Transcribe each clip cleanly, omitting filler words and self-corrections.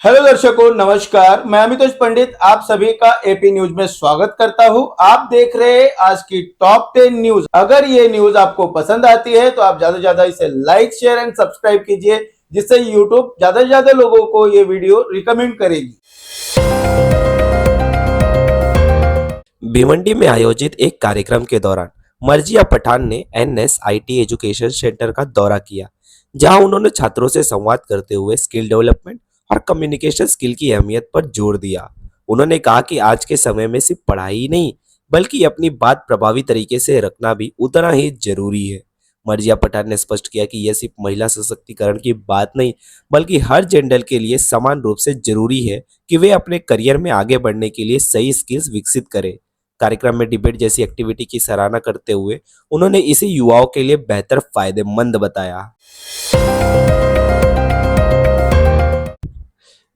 Hello दर्शकों, नमस्कार। मैं अमितोष पंडित आप सभी का एपी न्यूज में स्वागत करता हूं। आप देख रहे हैं आज की टॉप 10 न्यूज। अगर ये न्यूज आपको पसंद आती है तो आप ज्यादा से ज्यादा इसे लाइक, शेयर एंड सब्सक्राइब कीजिए, जिससे यूट्यूब ज्यादा से ज्यादा लोगों को ये वीडियो रिकमेंड करेगी। भिवंडी में आयोजित एक कार्यक्रम के दौरान मर्जिया पठान ने NSIT एजुकेशन सेंटर का दौरा किया, जहां उन्होंने छात्रों से संवाद करते हुए स्किल डेवलपमेंट और कम्युनिकेशन स्किल की अहमियत पर जोर दिया। उन्होंने कहा कि आज के समय में सिर्फ पढ़ाई ही नहीं, बल्कि अपनी बात प्रभावी तरीके से रखना भी उतना ही जरूरी है। मर्जिया पठान ने स्पष्ट किया कि यह सिर्फ महिला सशक्तिकरण की बात नहीं, बल्कि हर जेंडर के लिए समान रूप से जरूरी है कि वे अपने करियर में आगे बढ़ने के लिए सही स्किल्स विकसित करें। कार्यक्रम में डिबेट जैसी एक्टिविटी की सराहना करते हुए उन्होंने इसे युवाओं के लिए बेहतर फायदेमंद बताया।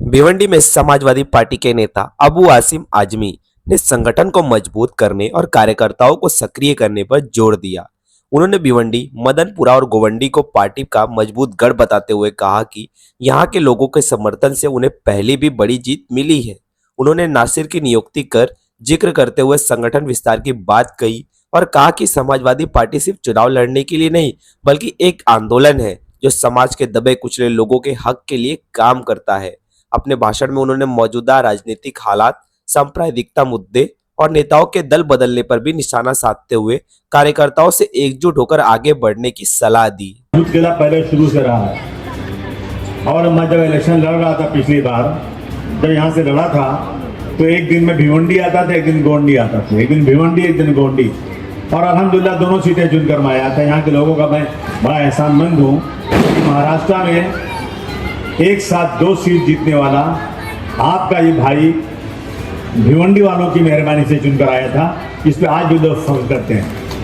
भिवंडी में समाजवादी पार्टी के नेता अबू आसिम आजमी ने संगठन को मजबूत करने और कार्यकर्ताओं को सक्रिय करने पर जोर दिया। उन्होंने भिवंडी, मदनपुरा और गोवंडी को पार्टी का मजबूत गढ़ बताते हुए कहा कि यहां के लोगों के समर्थन से उन्हें पहले भी बड़ी जीत मिली है। उन्होंने नासिर की नियुक्ति कर जिक्र करते हुए संगठन विस्तार की बात कही और कहा कि समाजवादी पार्टी सिर्फ चुनाव लड़ने के लिए नहीं, बल्कि एक आंदोलन है जो समाज के दबे कुचले लोगों के हक के लिए काम करता है। अपने भाषण में उन्होंने मौजूदा राजनीतिक हालात, सांप्रदायिकता मुद्दे और नेताओं के दल बदलने पर भी निशाना साधते हुए कार्यकर्ताओं से एकजुट होकर आगे बढ़ने की सलाह दी। पहले शुरू से रहा है और मैं जब इलेक्शन लड़ रहा था पिछली बार, जब यहाँ से लड़ा था तो एक दिन में भिवंडी आता था, एक दिन गोंडी आता था, एक दिन भिवंडी एक दिन गोंडी, और अल्हम्दुलिल्लाह दोनों सीटें चुनकर मैं आया था। यहाँ के लोगों का मैं बड़ा एहसानमंद हूँ कि महाराष्ट्र में एक साथ 2 सीट जीतने वाला आपका ये भाई भिवंडी वालों की मेहरबानी से चुनकर आया था। इस पर आज भी लोग फख्र करते हैं।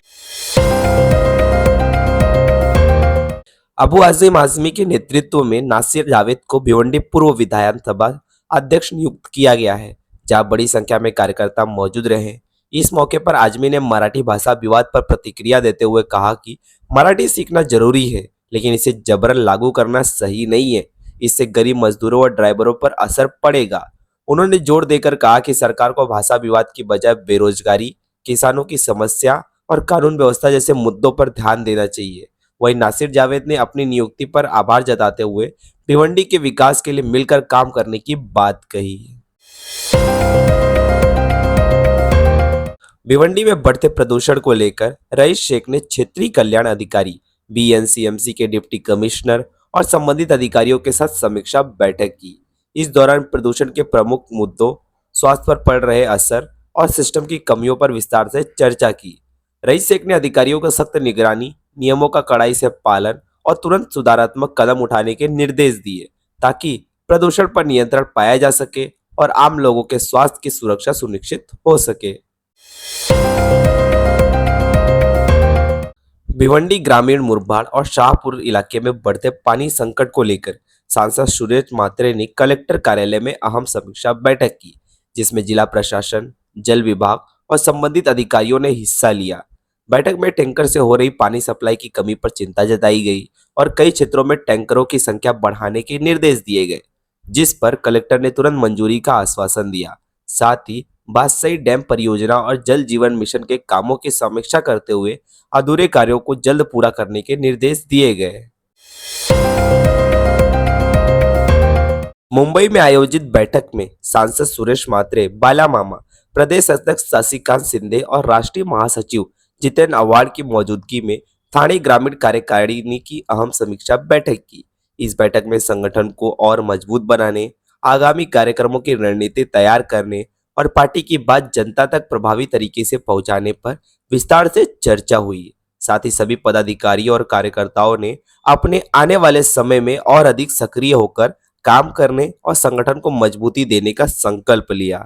अबू आसिम आजमी के नेतृत्व में नासिर जावेद को भिवंडी पूर्व विधानसभा अध्यक्ष नियुक्त किया गया है, जहां बड़ी संख्या में कार्यकर्ता मौजूद रहे। इस मौके पर आजमी ने मराठी भाषा विवाद पर प्रतिक्रिया देते हुए कहा कि मराठी सीखना जरूरी है, लेकिन इसे जबरन लागू करना सही नहीं है। इससे गरीब मजदूरों और ड्राइवरों पर असर पड़ेगा। उन्होंने जोर देकर कहा कि सरकार को भाषा विवाद की बजाय बेरोजगारी, किसानों की समस्या और कानून व्यवस्था जैसे मुद्दों पर ध्यान देना चाहिए। वहीं नासिर जावेद ने अपनी नियुक्ति पर आभार जताते हुए भिवंडी के विकास के लिए मिलकर काम करने की बात कही। भिवंडी में बढ़ते प्रदूषण को लेकर रईस शेख ने क्षेत्रीय कल्याण अधिकारी, BNCMC के डिप्टी कमिश्नर और संबंधित अधिकारियों के साथ समीक्षा बैठक की। इस दौरान प्रदूषण के प्रमुख मुद्दों, स्वास्थ्य पर पड़ रहे असर और सिस्टम की कमियों पर विस्तार से चर्चा की। रईस शेख ने अधिकारियों को सख्त निगरानी, नियमों का कड़ाई से पालन और तुरंत सुधारात्मक कदम उठाने के निर्देश दिए, ताकि प्रदूषण पर नियंत्रण पाया जा सके और आम लोगों के स्वास्थ्य की सुरक्षा सुनिश्चित हो सके। भिवंडी ग्रामीण मुरबाड और शाहपुर इलाके में बढ़ते पानी संकट को लेकर सांसद सुरेश मात्रे ने कलेक्टर कार्यालय में अहम समीक्षा बैठक की, जिसमें जिला प्रशासन, जल विभाग और संबंधित अधिकारियों ने हिस्सा लिया। बैठक में टैंकर से हो रही पानी सप्लाई की कमी पर चिंता जताई गई और कई क्षेत्रों में टैंकरों की संख्या बढ़ाने के निर्देश दिए गए, जिस पर कलेक्टर ने तुरंत मंजूरी का आश्वासन दिया। साथ ही बादशाही डैम परियोजना और जल जीवन मिशन के कामों की समीक्षा करते हुए अधूरे कार्यों को जल्द पूरा करने के निर्देश दिए गए। मुंबई में आयोजित बैठक में सांसद सुरेश मात्रे, बाला मामा, प्रदेश अध्यक्ष शशिकांत शिंदे और राष्ट्रीय महासचिव जितेंद्र आव्हाड की मौजूदगी में थाने ग्रामीण कार्यकारिणी की अहम समीक्षा बैठक की। इस बैठक में संगठन को और मजबूत बनाने, आगामी कार्यक्रमों की रणनीति तैयार करने और पार्टी की बात जनता तक प्रभावी तरीके से पहुंचाने पर विस्तार से चर्चा हुई। साथ ही सभी पदाधिकारी और कार्यकर्ताओं ने अपने आने वाले समय में और अधिक सक्रिय होकर काम करने और संगठन को मजबूती देने का संकल्प लिया।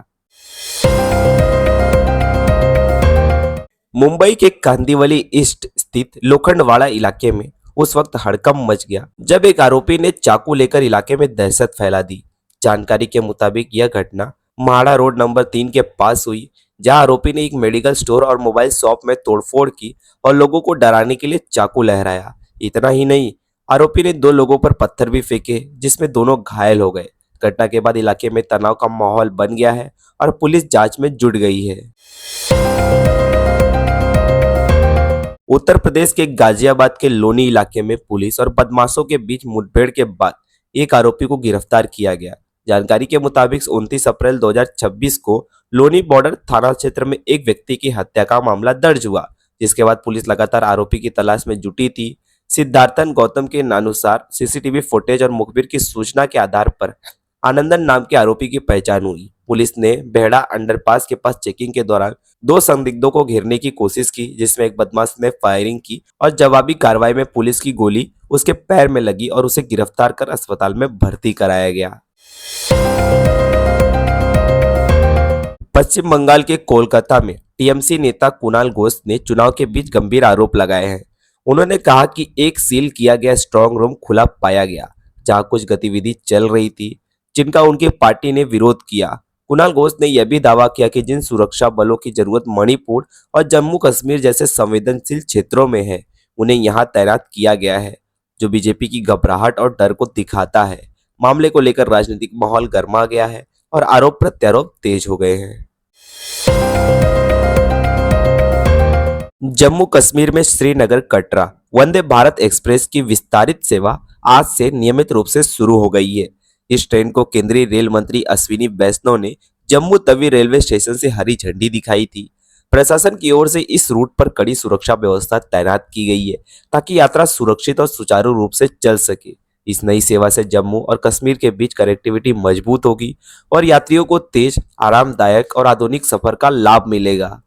मुंबई के कांदिवली ईस्ट स्थित लोखंडवाड़ा इलाके में उस वक्त हड़कंप मच गया जब एक आरोपी ने चाकू लेकर इलाके में दहशत फैला दी। जानकारी के मुताबिक यह घटना म्हाड़ा रोड नंबर 3 के पास हुई, जहां आरोपी ने एक मेडिकल स्टोर और मोबाइल शॉप में तोड़फोड़ की और लोगों को डराने के लिए चाकू लहराया। इतना ही नहीं, आरोपी ने 2 लोगों पर पत्थर भी फेंके, जिसमें दोनों घायल हो गए। घटना के बाद इलाके में तनाव का माहौल बन गया है और पुलिस जांच में जुट गई है। उत्तर प्रदेश के गाजियाबाद के लोनी इलाके में पुलिस और बदमाशों के बीच मुठभेड़ के बाद एक आरोपी को गिरफ्तार किया गया। जानकारी के मुताबिक 29 अप्रैल 2026 को लोनी बॉर्डर थाना क्षेत्र में एक व्यक्ति की हत्या का मामला दर्ज हुआ, जिसके बाद पुलिस लगातार आरोपी की तलाश में जुटी थी। सिद्धार्थन गौतम के अनुसार सीसीटीवी फुटेज और मुखबिर की सूचना के आधार पर आनंदन नाम के आरोपी की पहचान हुई। पुलिस ने बेहड़ा अंडरपास के पास चेकिंग के दौरान 2 संदिग्धों को घेरने की कोशिश की, जिसमें एक बदमाश ने फायरिंग की और जवाबी कार्रवाई में पुलिस की गोली उसके पैर में लगी और उसे गिरफ्तार कर अस्पताल में भर्ती कराया गया। पश्चिम बंगाल के कोलकाता में टीएमसी नेता कुणाल घोष ने चुनाव के बीच गंभीर आरोप लगाए हैं। उन्होंने कहा कि एक सील किया गया स्ट्रांग रूम खुला पाया गया, जहां कुछ गतिविधि चल रही थी जिनका उनकी पार्टी ने विरोध किया। कुणाल घोष ने यह भी दावा किया कि जिन सुरक्षा बलों की जरूरत मणिपुर और जम्मू कश्मीर जैसे संवेदनशील क्षेत्रों में है, उन्हें यहां तैनात किया गया है, जो बीजेपी की घबराहट और डर को दिखाता है। मामले को लेकर राजनीतिक माहौल गर्मा गया है और आरोप प्रत्यारोप तेज हो गए हैं। जम्मू कश्मीर में श्रीनगर कटरा वंदे भारत एक्सप्रेस की विस्तारित सेवा आज से नियमित रूप से शुरू हो गई है। इस ट्रेन को केंद्रीय रेल मंत्री अश्विनी वैष्णव ने जम्मू तवी रेलवे स्टेशन से हरी झंडी दिखाई थी। प्रशासन की ओर से इस रूट पर कड़ी सुरक्षा व्यवस्था तैनात की गई है, ताकि यात्रा सुरक्षित और सुचारू रूप से चल सके। इस नई सेवा से जम्मू और कश्मीर के बीच कनेक्टिविटी मजबूत होगी और यात्रियों को तेज, आरामदायक और आधुनिक सफर का लाभ मिलेगा।